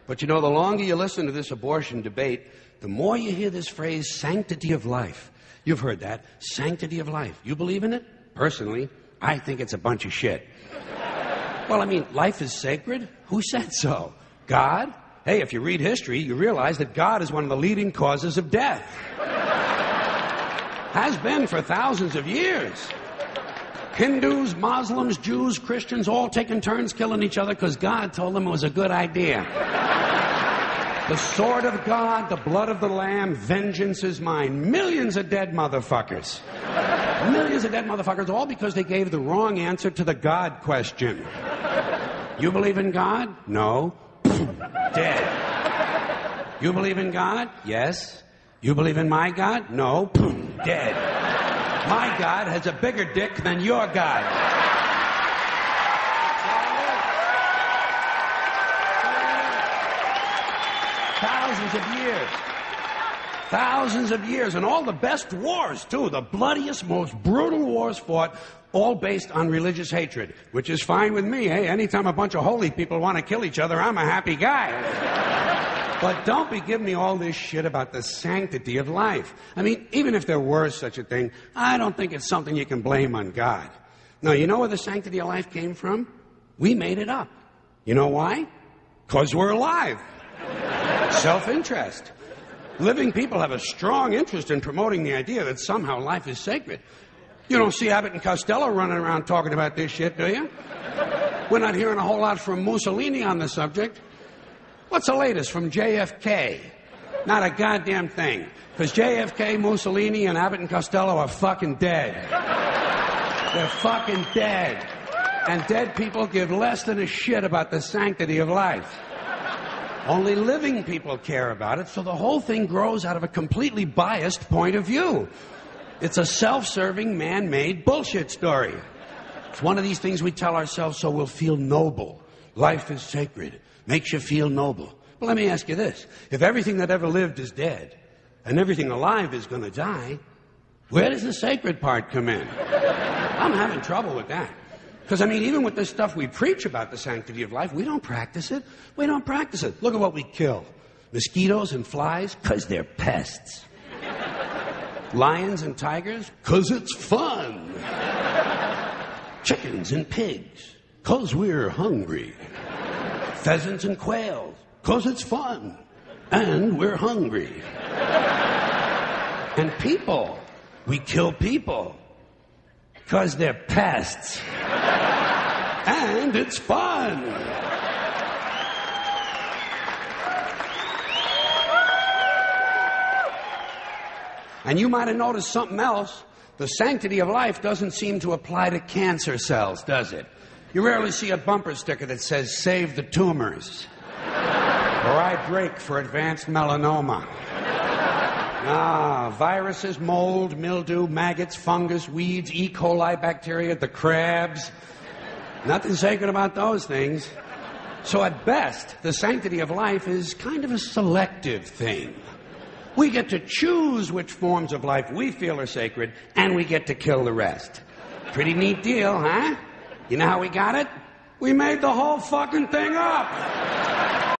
But you know, the longer you listen to this abortion debate, the more you hear this phrase, sanctity of life. You've heard that, sanctity of life. You believe in it? Personally, I think it's a bunch of shit. Well, I mean, life is sacred? Who said so? God? Hey, if you read history, you realize that God is one of the leading causes of death. Has been for thousands of years. Hindus, Muslims, Jews, Christians, all taking turns killing each other because God told them it was a good idea. The sword of God, the blood of the Lamb, vengeance is mine. Millions of dead motherfuckers. Millions of dead motherfuckers, all because they gave the wrong answer to the God question. You believe in God? No. Dead. You believe in God? Yes. You believe in my God? No. Dead. My God has a bigger dick than your God. Thousands of years. Thousands of years. And all the best wars, too. The bloodiest, most brutal wars fought, all based on religious hatred, which is fine with me. Hey, anytime a bunch of holy people want to kill each other, I'm a happy guy. But don't be giving me all this shit about the sanctity of life. I mean, even if there were such a thing, I don't think it's something you can blame on God. No, you know where the sanctity of life came from? We made it up. You know why? Because we're alive. Self-interest. Living people have a strong interest in promoting the idea that somehow life is sacred. You don't see Abbott and Costello running around talking about this shit, do you? We're not hearing a whole lot from Mussolini on the subject. What's the latest from JFK? Not a goddamn thing. Because JFK, Mussolini, and Abbott and Costello are fucking dead. They're fucking dead. And dead people give less than a shit about the sanctity of life. Only living people care about it, so the whole thing grows out of a completely biased point of view. It's a self-serving, man-made bullshit story. It's one of these things we tell ourselves so we'll feel noble. Life is sacred. Makes you feel noble. Well, let me ask you this. If everything that ever lived is dead, and everything alive is going to die, where does the sacred part come in? I'm having trouble with that. Because, I mean, even with this stuff we preach about the sanctity of life, we don't practice it. We don't practice it. Look at what we kill. Mosquitoes and flies, because they're pests. Lions and tigers, because it's fun. Chickens and pigs, because we're hungry. Pheasants and quails, because it's fun. And we're hungry. And people, we kill people, because they're pests. And it's fun. And you might have noticed something else. The sanctity of life doesn't seem to apply to cancer cells, does it? You rarely see a bumper sticker that says, save the tumors. Or I break for advanced melanoma. Viruses, mold, mildew, maggots, fungus, weeds, E. coli bacteria, the crabs. Nothing sacred about those things. So at best, the sanctity of life is kind of a selective thing. We get to choose which forms of life we feel are sacred, and we get to kill the rest. Pretty neat deal, huh? You know how we got it? We made the whole fucking thing up.